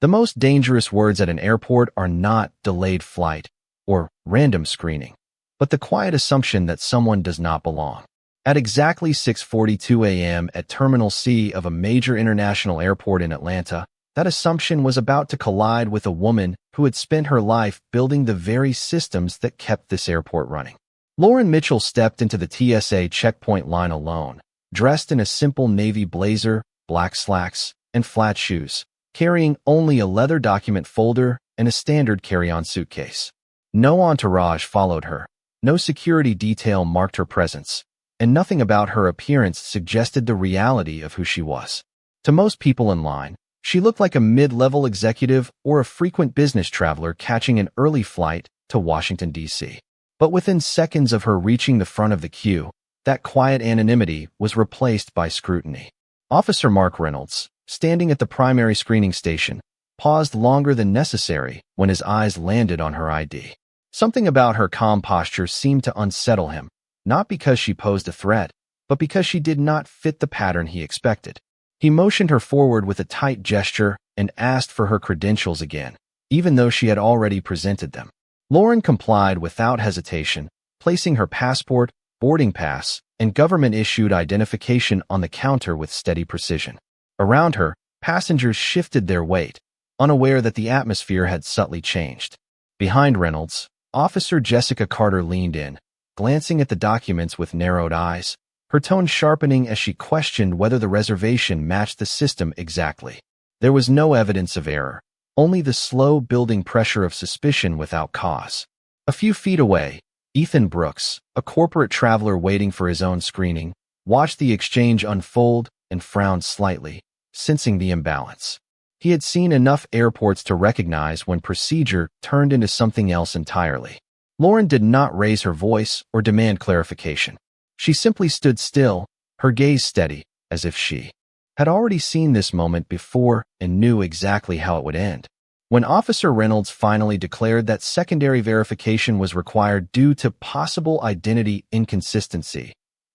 The most dangerous words at an airport are not delayed flight or random screening, but the quiet assumption that someone does not belong. At exactly 6:42 a.m. at Terminal C of a major international airport in Atlanta, that assumption was about to collide with a woman who had spent her life building the very systems that kept this airport running. Lauren Mitchell stepped into the TSA checkpoint line alone, dressed in a simple navy blazer, black slacks, and flat shoes, carrying only a leather document folder and a standard carry-on suitcase. No entourage followed her, no security detail marked her presence, and nothing about her appearance suggested the reality of who she was. To most people in line, she looked like a mid-level executive or a frequent business traveler catching an early flight to Washington, D.C. But within seconds of her reaching the front of the queue, that quiet anonymity was replaced by scrutiny. Officer Mark Reynolds, standing at the primary screening station, paused longer than necessary when his eyes landed on her ID. Something about her calm posture seemed to unsettle him, not because she posed a threat, but because she did not fit the pattern he expected. He motioned her forward with a tight gesture and asked for her credentials again, even though she had already presented them. Lauren complied without hesitation, placing her passport, boarding pass, and government-issued identification on the counter with steady precision. Around her, passengers shifted their weight, unaware that the atmosphere had subtly changed. Behind Reynolds, Officer Jessica Carter leaned in, glancing at the documents with narrowed eyes, her tone sharpening as she questioned whether the reservation matched the system exactly. There was no evidence of error, only the slow building pressure of suspicion without cause. A few feet away, Ethan Brooks, a corporate traveler waiting for his own screening, watched the exchange unfold and frowned slightly, sensing the imbalance. He had seen enough airports to recognize when procedure turned into something else entirely. Lauren did not raise her voice or demand clarification. She simply stood still, her gaze steady, as if she had already seen this moment before and knew exactly how it would end. When Officer Reynolds finally declared that secondary verification was required due to possible identity inconsistency,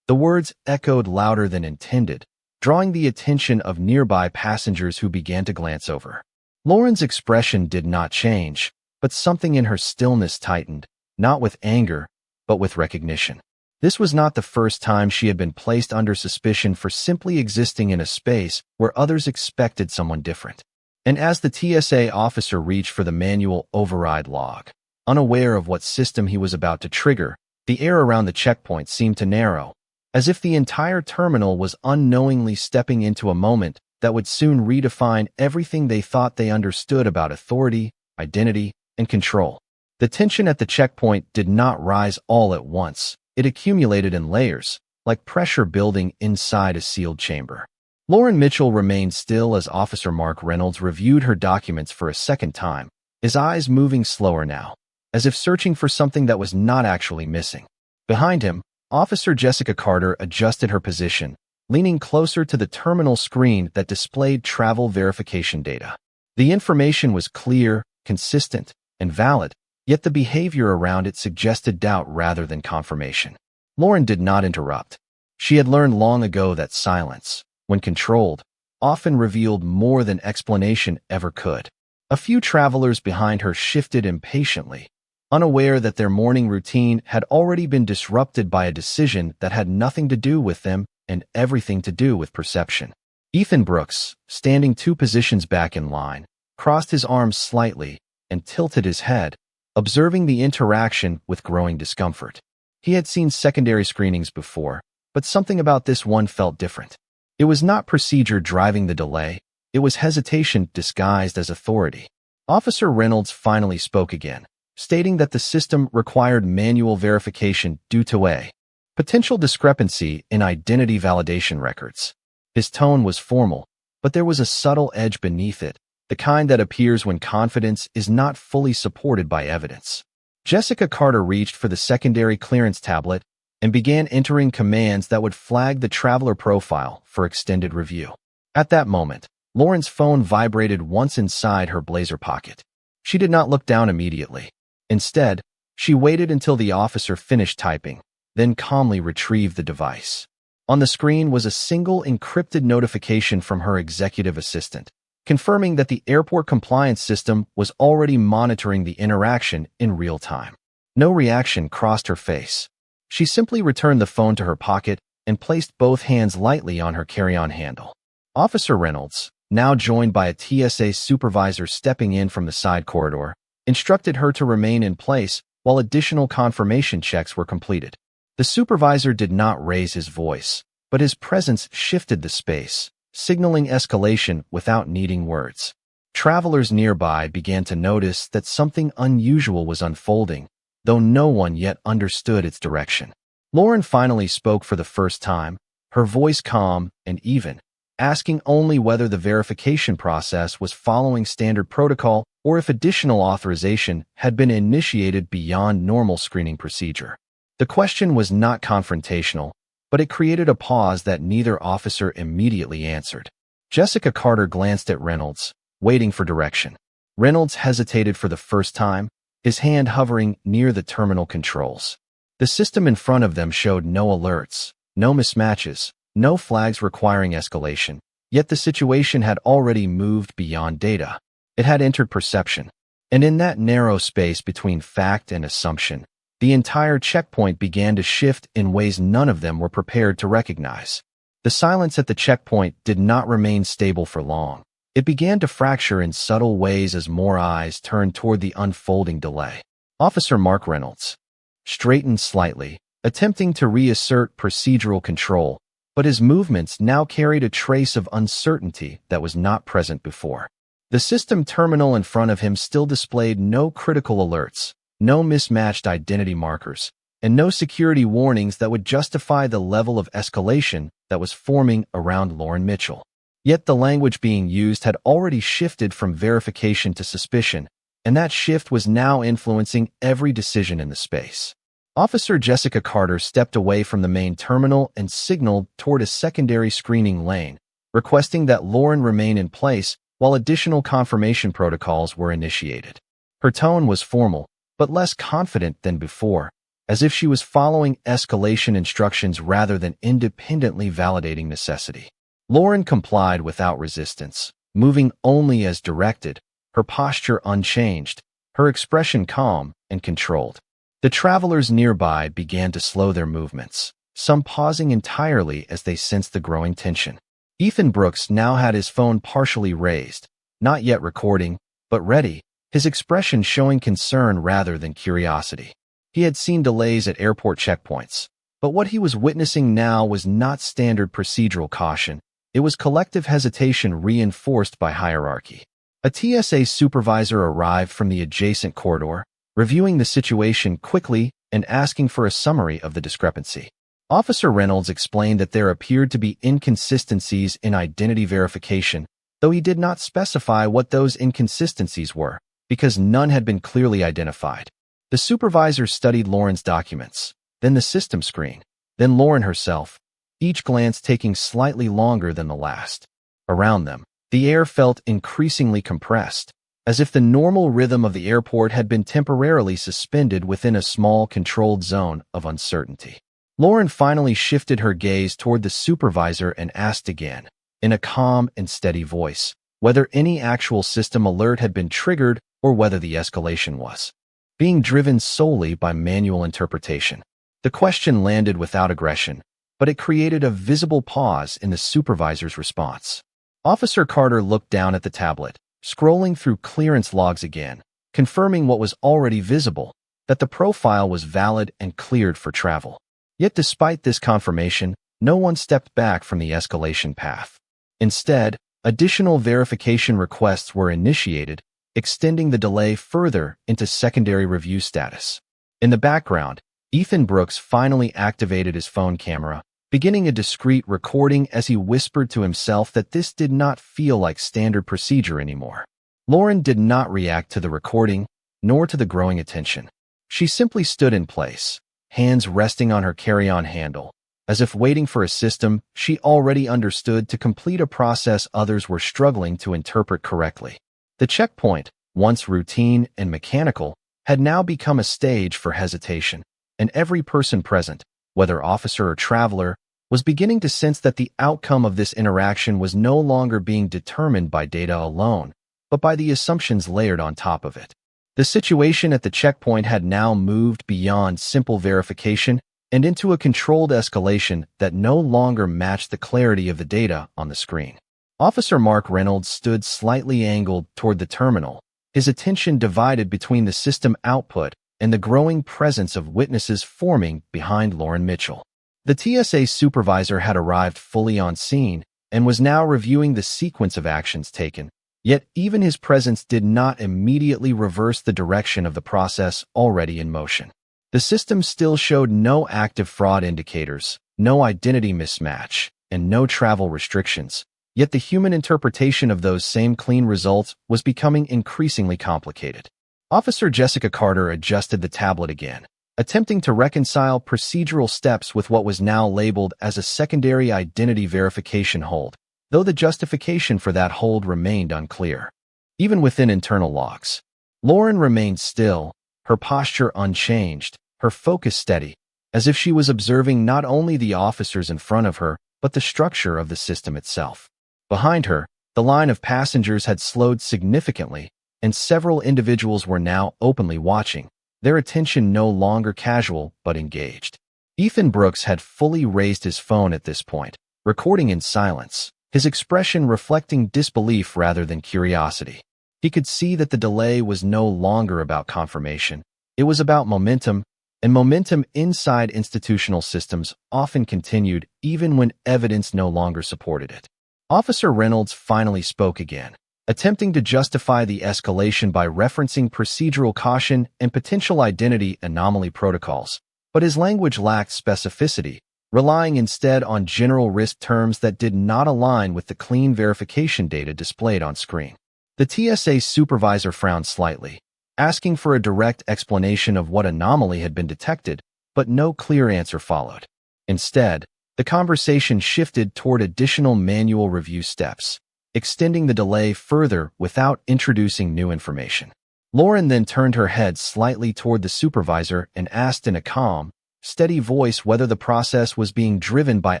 the words echoed louder than intended, drawing the attention of nearby passengers who began to glance over. Lauren's expression did not change, but something in her stillness tightened, not with anger, but with recognition. This was not the first time she had been placed under suspicion for simply existing in a space where others expected someone different. And as the TSA officer reached for the manual override log, unaware of what system he was about to trigger, the air around the checkpoint seemed to narrow, as if the entire terminal was unknowingly stepping into a moment that would soon redefine everything they thought they understood about authority, identity, and control. The tension at the checkpoint did not rise all at once. It accumulated in layers, like pressure building inside a sealed chamber. Lauren Mitchell remained still as Officer Mark Reynolds reviewed her documents for a second time, his eyes moving slower now, as if searching for something that was not actually missing. Behind him, Officer Jessica Carter adjusted her position, leaning closer to the terminal screen that displayed travel verification data. The information was clear, consistent, and valid, yet the behavior around it suggested doubt rather than confirmation. Lauren did not interrupt. She had learned long ago that silence, when controlled, often revealed more than explanation ever could. A few travelers behind her shifted impatiently, unaware that their morning routine had already been disrupted by a decision that had nothing to do with them and everything to do with perception. Ethan Brooks, standing 2 positions back in line, crossed his arms slightly and tilted his head, observing the interaction with growing discomfort. He had seen secondary screenings before, but something about this one felt different. It was not procedure driving the delay, it was hesitation disguised as authority. Officer Reynolds finally spoke again, stating that the system required manual verification due to a potential discrepancy in identity validation records. His tone was formal, but there was a subtle edge beneath it, the kind that appears when confidence is not fully supported by evidence. Jessica Carter reached for the secondary clearance tablet and began entering commands that would flag the traveler profile for extended review. At that moment, Lauren's phone vibrated once inside her blazer pocket. She did not look down immediately. Instead, she waited until the officer finished typing, then calmly retrieved the device. On the screen was a single encrypted notification from her executive assistant, confirming that the airport compliance system was already monitoring the interaction in real time. No reaction crossed her face. She simply returned the phone to her pocket and placed both hands lightly on her carry-on handle. Officer Reynolds, now joined by a TSA supervisor stepping in from the side corridor, instructed her to remain in place while additional confirmation checks were completed. The supervisor did not raise his voice, but his presence shifted the space, signaling escalation without needing words. Travelers nearby began to notice that something unusual was unfolding, though no one yet understood its direction. Lauren finally spoke for the first time, her voice calm and even, asking only whether the verification process was following standard protocol or if additional authorization had been initiated beyond normal screening procedure. The question was not confrontational, but it created a pause that neither officer immediately answered. Jessica Carter glanced at Reynolds, waiting for direction. Reynolds hesitated for the first time, his hand hovering near the terminal controls. The system in front of them showed no alerts, no mismatches, no flags requiring escalation, yet the situation had already moved beyond data. It had entered perception, and in that narrow space between fact and assumption, the entire checkpoint began to shift in ways none of them were prepared to recognize. The silence at the checkpoint did not remain stable for long. It began to fracture in subtle ways as more eyes turned toward the unfolding delay. Officer Mark Reynolds straightened slightly, attempting to reassert procedural control, but his movements now carried a trace of uncertainty that was not present before. The system terminal in front of him still displayed no critical alerts, no mismatched identity markers, and no security warnings that would justify the level of escalation that was forming around Lauren Mitchell. Yet the language being used had already shifted from verification to suspicion, and that shift was now influencing every decision in the space. Officer Jessica Carter stepped away from the main terminal and signaled toward a secondary screening lane, requesting that Lauren remain in place while additional confirmation protocols were initiated. Her tone was formal, but less confident than before, as if she was following escalation instructions rather than independently validating necessity. Lauren complied without resistance, moving only as directed, her posture unchanged, her expression calm and controlled. The travelers nearby began to slow their movements, some pausing entirely as they sensed the growing tension. Ethan Brooks now had his phone partially raised, not yet recording, but ready, his expression showing concern rather than curiosity. He had seen delays at airport checkpoints, but what he was witnessing now was not standard procedural caution. It was collective hesitation reinforced by hierarchy. A TSA supervisor arrived from the adjacent corridor, reviewing the situation quickly and asking for a summary of the discrepancy. Officer Reynolds explained that there appeared to be inconsistencies in identity verification, though he did not specify what those inconsistencies were, because none had been clearly identified. The supervisor studied Lauren's documents, then the system screen, then Lauren herself, each glance taking slightly longer than the last. Around them, the air felt increasingly compressed, as if the normal rhythm of the airport had been temporarily suspended within a small, controlled zone of uncertainty. Lauren finally shifted her gaze toward the supervisor and asked again, in a calm and steady voice, whether any actual system alert had been triggered or whether the escalation was being driven solely by manual interpretation. The question landed without aggression, but it created a visible pause in the supervisor's response. Officer Carter looked down at the tablet, scrolling through clearance logs again, confirming what was already visible, that the profile was valid and cleared for travel. Yet despite this confirmation, no one stepped back from the escalation path. Instead, additional verification requests were initiated, extending the delay further into secondary review status. In the background, Ethan Brooks finally activated his phone camera, beginning a discreet recording as he whispered to himself that this did not feel like standard procedure anymore. Lauren did not react to the recording, nor to the growing attention. She simply stood in place, hands resting on her carry-on handle, as if waiting for a system she already understood to complete a process others were struggling to interpret correctly. The checkpoint, once routine and mechanical, had now become a stage for hesitation, and every person present, whether officer or traveler, was beginning to sense that the outcome of this interaction was no longer being determined by data alone, but by the assumptions layered on top of it. The situation at the checkpoint had now moved beyond simple verification and into a controlled escalation that no longer matched the clarity of the data on the screen. Officer Mark Reynolds stood slightly angled toward the terminal, his attention divided between the system output and the growing presence of witnesses forming behind Lauren Mitchell. The TSA supervisor had arrived fully on scene and was now reviewing the sequence of actions taken, yet even his presence did not immediately reverse the direction of the process already in motion. The system still showed no active fraud indicators, no identity mismatch, and no travel restrictions, yet the human interpretation of those same clean results was becoming increasingly complicated. Officer Jessica Carter adjusted the tablet again, attempting to reconcile procedural steps with what was now labeled as a secondary identity verification hold, though the justification for that hold remained unclear. Even within internal logs, Lauren remained still, her posture unchanged, her focus steady, as if she was observing not only the officers in front of her, but the structure of the system itself. Behind her, the line of passengers had slowed significantly, and several individuals were now openly watching, their attention no longer casual but engaged. Ethan Brooks had fully raised his phone at this point, recording in silence, his expression reflecting disbelief rather than curiosity. He could see that the delay was no longer about confirmation. It was about momentum, and momentum inside institutional systems often continued even when evidence no longer supported it. Officer Reynolds finally spoke again, attempting to justify the escalation by referencing procedural caution and potential identity anomaly protocols, but his language lacked specificity, relying instead on general risk terms that did not align with the clean verification data displayed on screen. The TSA supervisor frowned slightly, asking for a direct explanation of what anomaly had been detected, but no clear answer followed. Instead, the conversation shifted toward additional manual review steps, extending the delay further without introducing new information. Lauren then turned her head slightly toward the supervisor and asked in a calm, steady voice whether the process was being driven by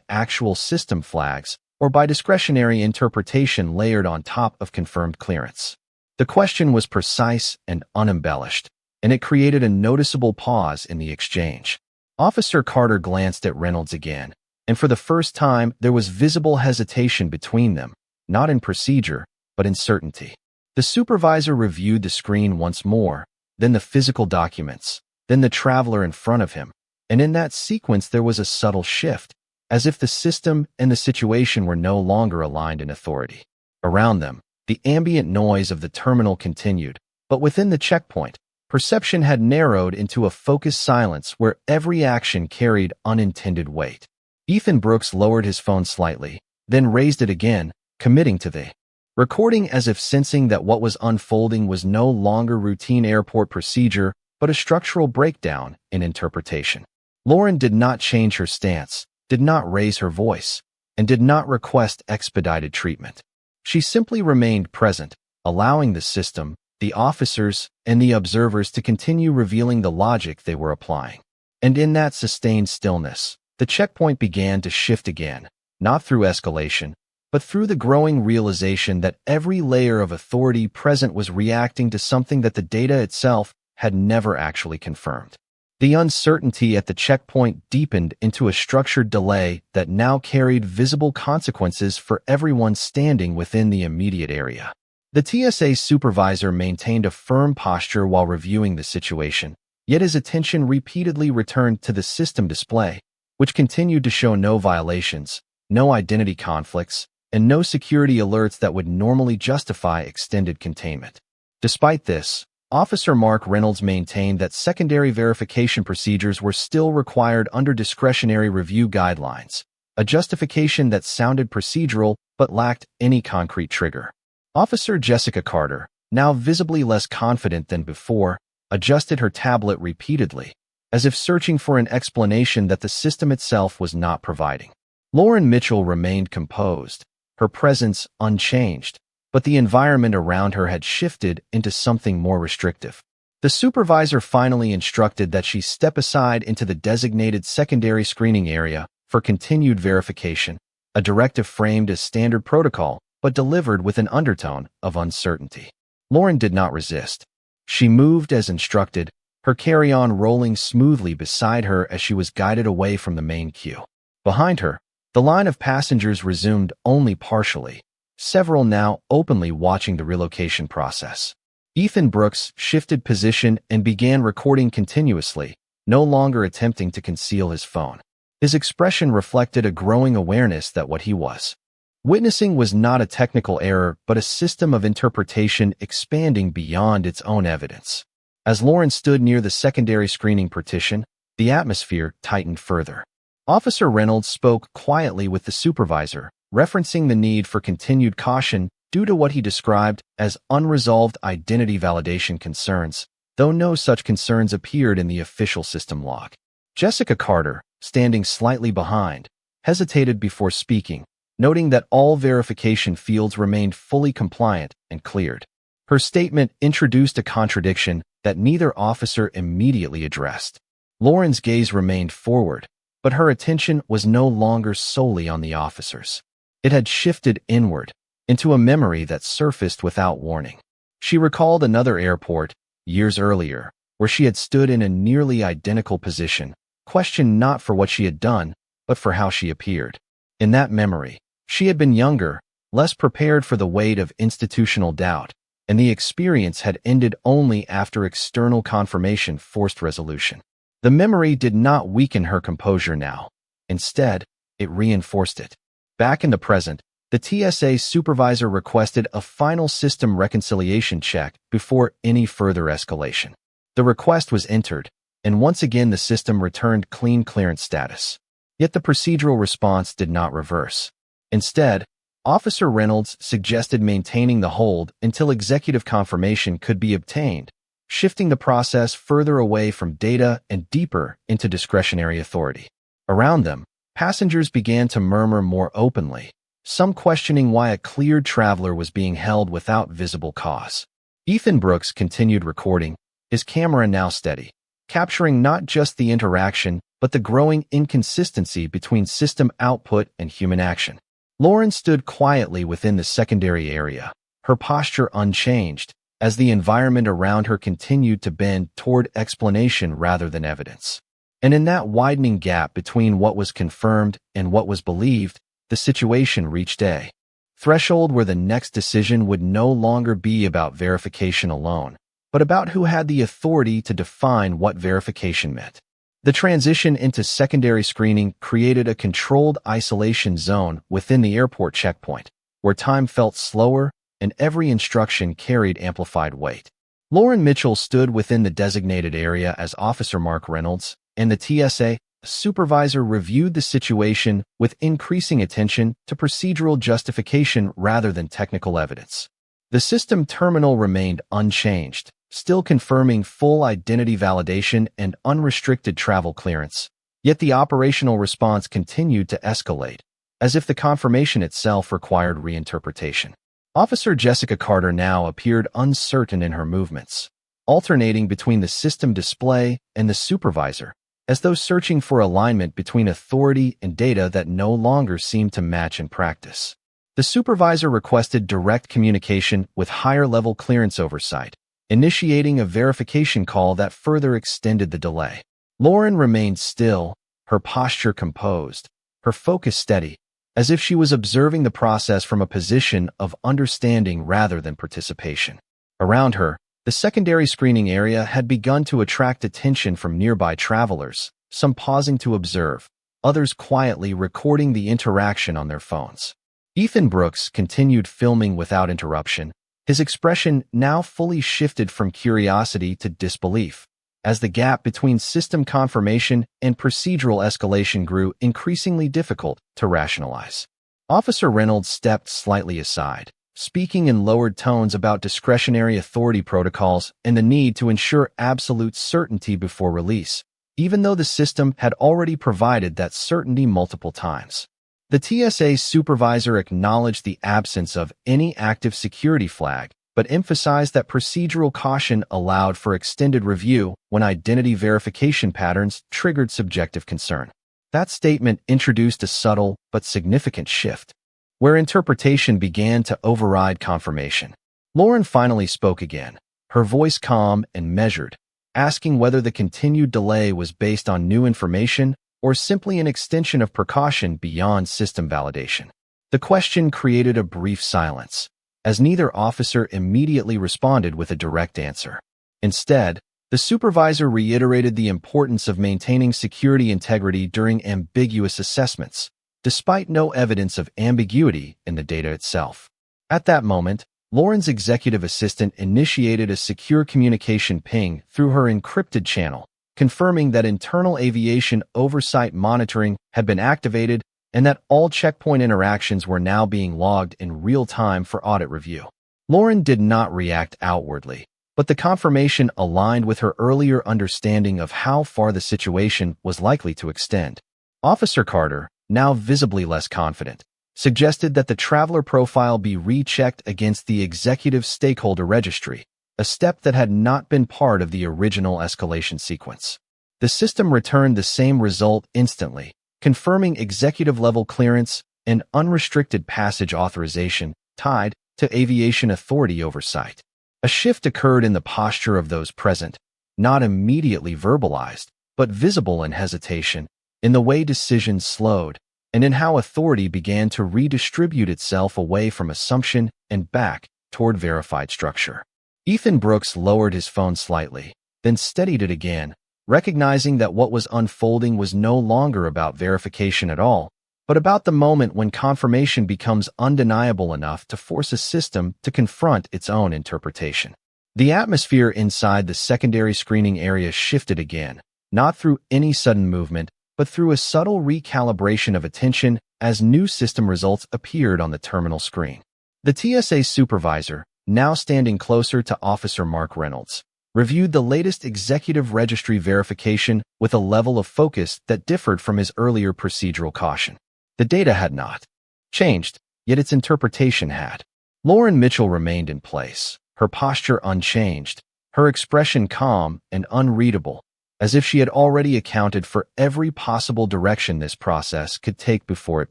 actual system flags or by discretionary interpretation layered on top of confirmed clearance. The question was precise and unembellished, and it created a noticeable pause in the exchange. Officer Carter glanced at Reynolds again, and for the first time there was visible hesitation between them, not in procedure, but in certainty. The supervisor reviewed the screen once more, then the physical documents, then the traveler in front of him, and in that sequence there was a subtle shift, as if the system and the situation were no longer aligned in authority. Around them, the ambient noise of the terminal continued, but within the checkpoint, perception had narrowed into a focused silence where every action carried unintended weight. Ethan Brooks lowered his phone slightly, then raised it again, committing to the recording as if sensing that what was unfolding was no longer routine airport procedure, but a structural breakdown in interpretation. Lauren did not change her stance, did not raise her voice, and did not request expedited treatment. She simply remained present, allowing the system, the officers, and the observers to continue revealing the logic they were applying. And in that sustained stillness, the checkpoint began to shift again, not through escalation, but through the growing realization that every layer of authority present was reacting to something that the data itself had never actually confirmed. The uncertainty at the checkpoint deepened into a structured delay that now carried visible consequences for everyone standing within the immediate area. The TSA supervisor maintained a firm posture while reviewing the situation, yet his attention repeatedly returned to the system display, which continued to show no violations, no identity conflicts, and no security alerts that would normally justify extended containment. Despite this, Officer Mark Reynolds maintained that secondary verification procedures were still required under discretionary review guidelines, a justification that sounded procedural but lacked any concrete trigger. Officer Jessica Carter, now visibly less confident than before, adjusted her tablet repeatedly, as if searching for an explanation that the system itself was not providing. Lauren Mitchell remained composed, her presence unchanged, but the environment around her had shifted into something more restrictive. The supervisor finally instructed that she step aside into the designated secondary screening area, for continued verification, a directive framed as standard protocol but delivered with an undertone of uncertainty. Lauren did not resist. She moved as instructed, her carry-on rolling smoothly beside her as she was guided away from the main queue. Behind her, the line of passengers resumed only partially, several now openly watching the relocation process. Ethan Brooks shifted position and began recording continuously, no longer attempting to conceal his phone. His expression reflected a growing awareness that what he was witnessing was not a technical error but a system of interpretation expanding beyond its own evidence. As Lauren stood near the secondary screening partition, the atmosphere tightened further. Officer Reynolds spoke quietly with the supervisor, referencing the need for continued caution due to what he described as unresolved identity validation concerns, though no such concerns appeared in the official system log. Jessica Carter, standing slightly behind, hesitated before speaking, noting that all verification fields remained fully compliant and cleared. Her statement introduced a contradiction that neither officer immediately addressed. Lauren's gaze remained forward, but her attention was no longer solely on the officers. It had shifted inward, into a memory that surfaced without warning. She recalled another airport, years earlier, where she had stood in a nearly identical position, questioned not for what she had done, but for how she appeared. In that memory, she had been younger, less prepared for the weight of institutional doubt, and the experience had ended only after external confirmation forced resolution. The memory did not weaken her composure now. Instead, it reinforced it. Back in the present, the TSA supervisor requested a final system reconciliation check before any further escalation. The request was entered, and once again the system returned clean clearance status. Yet the procedural response did not reverse. Instead, Officer Reynolds suggested maintaining the hold until executive confirmation could be obtained, shifting the process further away from data and deeper into discretionary authority. Around them, passengers began to murmur more openly, some questioning why a cleared traveler was being held without visible cause. Ethan Brooks continued recording, his camera now steady, capturing not just the interaction, but the growing inconsistency between system output and human action. Lauren stood quietly within the secondary area, her posture unchanged, as the environment around her continued to bend toward explanation rather than evidence. And in that widening gap between what was confirmed and what was believed, the situation reached a threshold where the next decision would no longer be about verification alone, but about who had the authority to define what verification meant. The transition into secondary screening created a controlled isolation zone within the airport checkpoint, where time felt slower and every instruction carried amplified weight. Lauren Mitchell stood within the designated area as Officer Mark Reynolds, and the TSA supervisor reviewed the situation with increasing attention to procedural justification rather than technical evidence. The system terminal remained unchanged, still confirming full identity validation and unrestricted travel clearance. Yet the operational response continued to escalate, as if the confirmation itself required reinterpretation. Officer Jessica Carter now appeared uncertain in her movements, alternating between the system display and the supervisor, as though searching for alignment between authority and data that no longer seemed to match in practice. The supervisor requested direct communication with higher-level clearance oversight, initiating a verification call that further extended the delay. Lauren remained still, her posture composed, her focus steady, as if she was observing the process from a position of understanding rather than participation. Around her, the secondary screening area had begun to attract attention from nearby travelers, some pausing to observe, others quietly recording the interaction on their phones. Ethan Brooks continued filming without interruption, his expression now fully shifted from curiosity to disbelief, as the gap between system confirmation and procedural escalation grew increasingly difficult to rationalize. Officer Reynolds stepped slightly aside, speaking in lowered tones about discretionary authority protocols and the need to ensure absolute certainty before release, even though the system had already provided that certainty multiple times. The TSA supervisor acknowledged the absence of any active security flag, but emphasized that procedural caution allowed for extended review when identity verification patterns triggered subjective concern. That statement introduced a subtle but significant shift, where interpretation began to override confirmation. Lauren finally spoke again, her voice calm and measured, asking whether the continued delay was based on new information or simply an extension of precaution beyond system validation. The question created a brief silence, as neither officer immediately responded with a direct answer. Instead, the supervisor reiterated the importance of maintaining security integrity during ambiguous assessments, despite no evidence of ambiguity in the data itself. At that moment, Lauren's executive assistant initiated a secure communication ping through her encrypted channel, confirming that internal aviation oversight monitoring had been activated and that all checkpoint interactions were now being logged in real time for audit review. Lauren did not react outwardly, but the confirmation aligned with her earlier understanding of how far the situation was likely to extend. Officer Carter, now visibly less confident, suggested that the traveler profile be rechecked against the executive stakeholder registry, a step that had not been part of the original escalation sequence. The system returned the same result instantly, confirming executive-level clearance and unrestricted passage authorization tied to aviation authority oversight. A shift occurred in the posture of those present, not immediately verbalized, but visible in hesitation, in the way decisions slowed, and in how authority began to redistribute itself away from assumption and back toward verified structure. Ethan Brooks lowered his phone slightly, then steadied it again, recognizing that what was unfolding was no longer about verification at all, but about the moment when confirmation becomes undeniable enough to force a system to confront its own interpretation. The atmosphere inside the secondary screening area shifted again, not through any sudden movement, but through a subtle recalibration of attention as new system results appeared on the terminal screen. The TSA supervisor, now standing closer to Officer Mark Reynolds, reviewed the latest executive registry verification with a level of focus that differed from his earlier procedural caution. The data had not changed, yet its interpretation had. Lauren Mitchell remained in place, her posture unchanged, her expression calm and unreadable, as if she had already accounted for every possible direction this process could take before it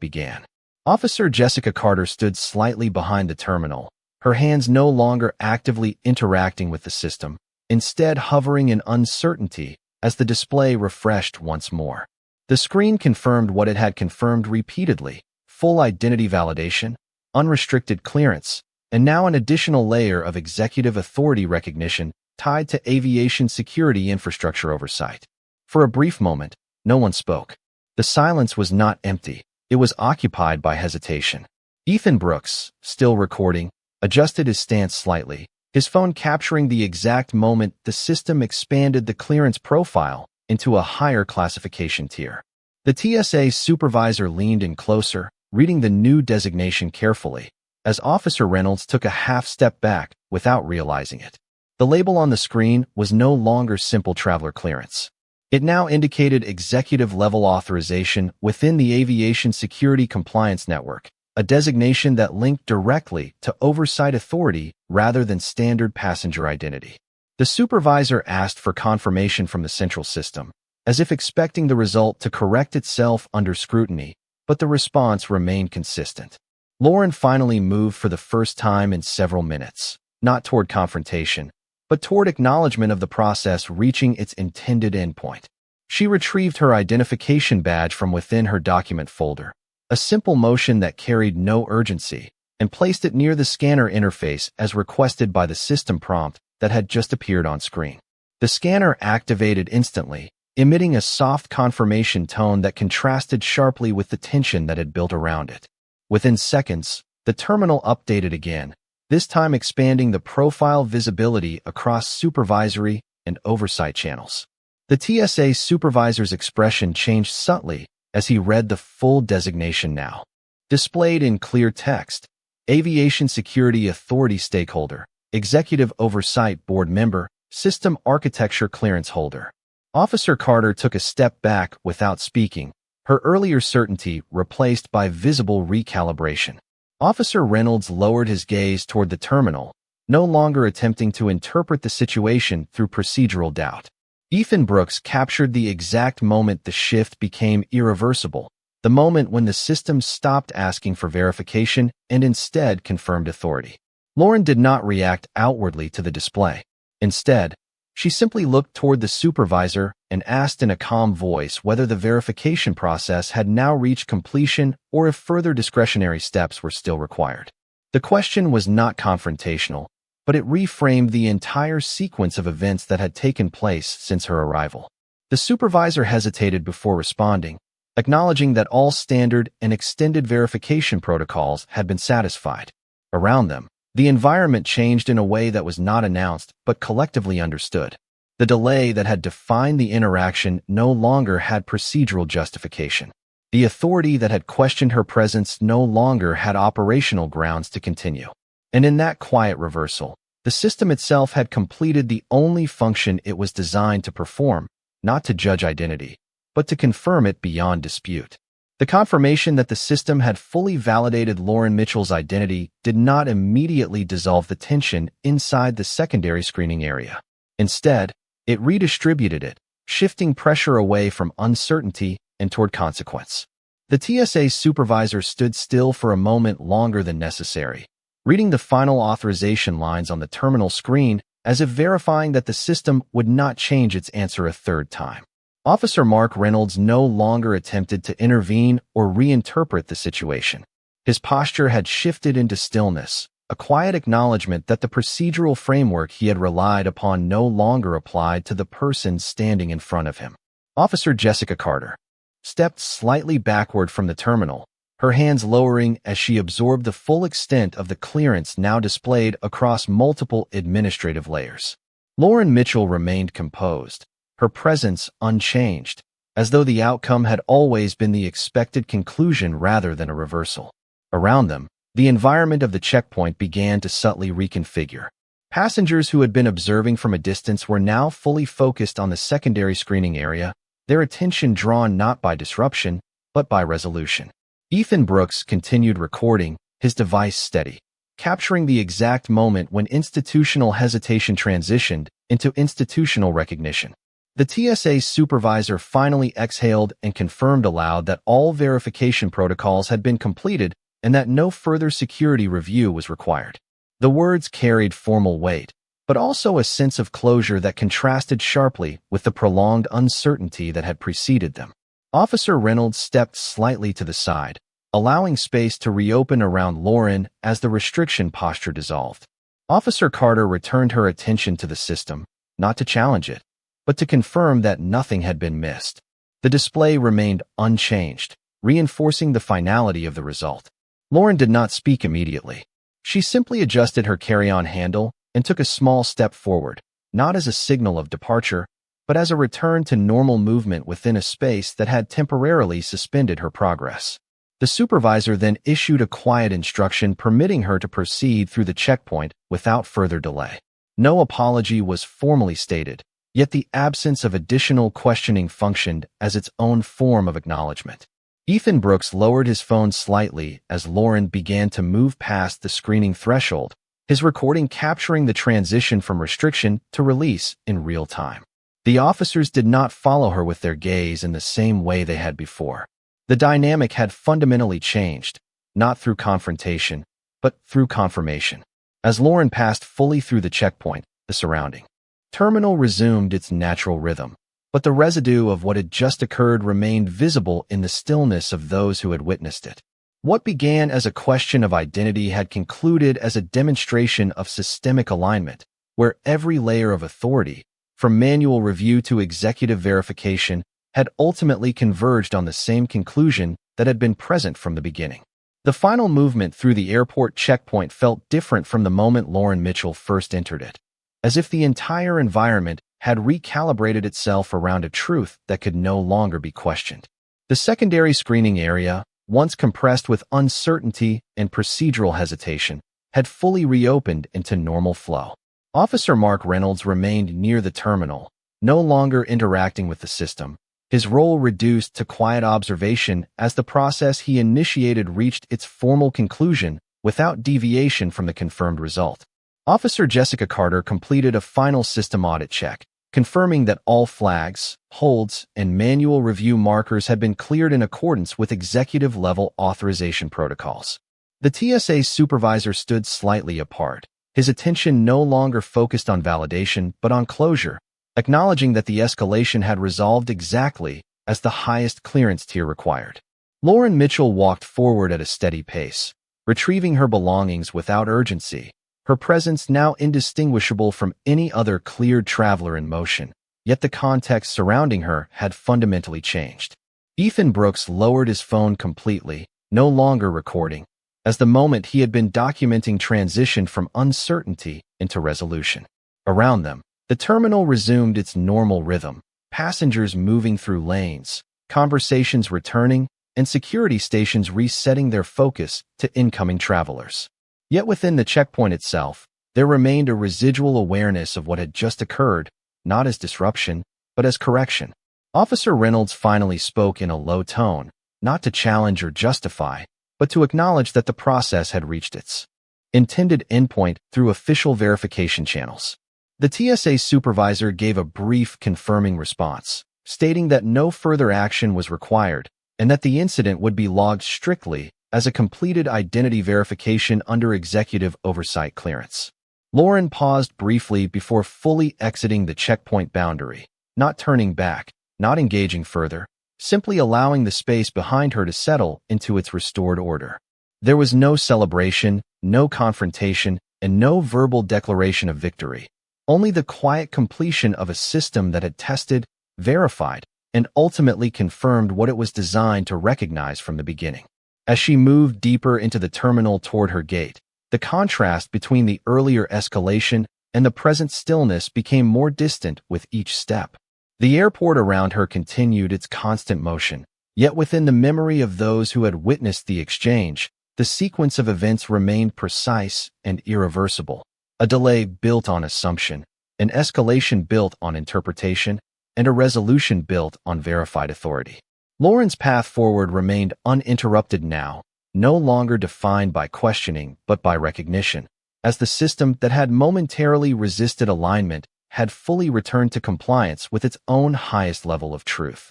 began. Officer Jessica Carter stood slightly behind the terminal, her hands no longer actively interacting with the system, instead hovering in uncertainty as the display refreshed once more. The screen confirmed what it had confirmed repeatedly: full identity validation, unrestricted clearance, and now an additional layer of executive authority recognition tied to aviation security infrastructure oversight. For a brief moment, no one spoke. The silence was not empty, it was occupied by hesitation. Ethan Brooks, still recording, adjusted his stance slightly, his phone capturing the exact moment the system expanded the clearance profile into a higher classification tier. The TSA supervisor leaned in closer, reading the new designation carefully, as Officer Reynolds took a half step back without realizing it. The label on the screen was no longer simple traveler clearance. It now indicated executive-level authorization within the Aviation Security Compliance Network, a designation that linked directly to oversight authority rather than standard passenger identity. The supervisor asked for confirmation from the central system, as if expecting the result to correct itself under scrutiny, but the response remained consistent. Lauren finally moved for the first time in several minutes, not toward confrontation, but toward acknowledgement of the process reaching its intended endpoint. She retrieved her identification badge from within her document folder, a simple motion that carried no urgency, and placed it near the scanner interface as requested by the system prompt that had just appeared on screen. The scanner activated instantly, emitting a soft confirmation tone that contrasted sharply with the tension that had built around it. Within seconds, the terminal updated again, this time expanding the profile visibility across supervisory and oversight channels. The TSA supervisor's expression changed subtly as he read the full designation now. Displayed in clear text: Aviation Security Authority Stakeholder, Executive Oversight Board Member, System Architecture Clearance Holder. Officer Carter took a step back without speaking, her earlier certainty replaced by visible recalibration. Officer Reynolds lowered his gaze toward the terminal, no longer attempting to interpret the situation through procedural doubt. Ethan Brooks captured the exact moment the shift became irreversible, the moment when the system stopped asking for verification and instead confirmed authority. Lauren did not react outwardly to the display. Instead, she simply looked toward the supervisor and asked in a calm voice whether the verification process had now reached completion or if further discretionary steps were still required. The question was not confrontational, but it reframed the entire sequence of events that had taken place since her arrival. The supervisor hesitated before responding, acknowledging that all standard and extended verification protocols had been satisfied. Around them, the environment changed in a way that was not announced but collectively understood. The delay that had defined the interaction no longer had procedural justification. The authority that had questioned her presence no longer had operational grounds to continue. And in that quiet reversal, the system itself had completed the only function it was designed to perform, not to judge identity, but to confirm it beyond dispute. The confirmation that the system had fully validated Lauren Mitchell's identity did not immediately dissolve the tension inside the secondary screening area. Instead, it redistributed it, shifting pressure away from uncertainty and toward consequence. The TSA supervisor stood still for a moment longer than necessary, reading the final authorization lines on the terminal screen as if verifying that the system would not change its answer a third time. Officer Mark Reynolds no longer attempted to intervene or reinterpret the situation. His posture had shifted into stillness, a quiet acknowledgement that the procedural framework he had relied upon no longer applied to the person standing in front of him. Officer Jessica Carter stepped slightly backward from the terminal, her hands lowering as she absorbed the full extent of the clearance now displayed across multiple administrative layers. Lauren Mitchell remained composed, her presence unchanged, as though the outcome had always been the expected conclusion rather than a reversal. Around them, the environment of the checkpoint began to subtly reconfigure. Passengers who had been observing from a distance were now fully focused on the secondary screening area, their attention drawn not by disruption, but by resolution. Ethan Brooks continued recording, his device steady, capturing the exact moment when institutional hesitation transitioned into institutional recognition. The TSA supervisor finally exhaled and confirmed aloud that all verification protocols had been completed and that no further security review was required. The words carried formal weight, but also a sense of closure that contrasted sharply with the prolonged uncertainty that had preceded them. Officer Reynolds stepped slightly to the side, allowing space to reopen around Lauren as the restriction posture dissolved. Officer Carter returned her attention to the system, not to challenge it, but to confirm that nothing had been missed. The display remained unchanged, reinforcing the finality of the result. Lauren did not speak immediately. She simply adjusted her carry-on handle and took a small step forward, not as a signal of departure, but as a return to normal movement within a space that had temporarily suspended her progress. The supervisor then issued a quiet instruction permitting her to proceed through the checkpoint without further delay. No apology was formally stated, yet the absence of additional questioning functioned as its own form of acknowledgement. Ethan Brooks lowered his phone slightly as Lauren began to move past the screening threshold, his recording capturing the transition from restriction to release in real time. The officers did not follow her with their gaze in the same way they had before. The dynamic had fundamentally changed, not through confrontation, but through confirmation. As Lauren passed fully through the checkpoint, the surrounding terminal resumed its natural rhythm, but the residue of what had just occurred remained visible in the stillness of those who had witnessed it. What began as a question of identity had concluded as a demonstration of systemic alignment, where every layer of authority, from manual review to executive verification, had ultimately converged on the same conclusion that had been present from the beginning. The final movement through the airport checkpoint felt different from the moment Lauren Mitchell first entered it, as if the entire environment had recalibrated itself around a truth that could no longer be questioned. The secondary screening area, once compressed with uncertainty and procedural hesitation, had fully reopened into normal flow. Officer Mark Reynolds remained near the terminal, no longer interacting with the system, his role reduced to quiet observation as the process he initiated reached its formal conclusion without deviation from the confirmed result. Officer Jessica Carter completed a final system audit check, confirming that all flags, holds, and manual review markers had been cleared in accordance with executive-level authorization protocols. The TSA supervisor stood slightly apart, his attention no longer focused on validation but on closure, acknowledging that the escalation had resolved exactly as the highest clearance tier required. Lauren Mitchell walked forward at a steady pace, retrieving her belongings without urgency, her presence now indistinguishable from any other cleared traveler in motion. Yet the context surrounding her had fundamentally changed. Ethan Brooks lowered his phone completely, no longer recording, as the moment he had been documenting transitioned from uncertainty into resolution. Around them, the terminal resumed its normal rhythm, passengers moving through lanes, conversations returning, and security stations resetting their focus to incoming travelers. Yet within the checkpoint itself, there remained a residual awareness of what had just occurred, not as disruption, but as correction. Officer Reynolds finally spoke in a low tone, not to challenge or justify, but to acknowledge that the process had reached its intended endpoint through official verification channels. The TSA supervisor gave a brief confirming response, stating that no further action was required and that the incident would be logged strictly as a completed identity verification under executive oversight clearance. Lauren paused briefly before fully exiting the checkpoint boundary, not turning back, not engaging further, simply allowing the space behind her to settle into its restored order. There was no celebration, no confrontation, and no verbal declaration of victory. Only the quiet completion of a system that had tested, verified, and ultimately confirmed what it was designed to recognize from the beginning. As she moved deeper into the terminal toward her gate, the contrast between the earlier escalation and the present stillness became more distant with each step. The airport around her continued its constant motion, yet within the memory of those who had witnessed the exchange, the sequence of events remained precise and irreversible. A delay built on assumption, an escalation built on interpretation, and a resolution built on verified authority. Lauren's path forward remained uninterrupted now, no longer defined by questioning but by recognition, as the system that had momentarily resisted alignment had fully returned to compliance with its own highest level of truth.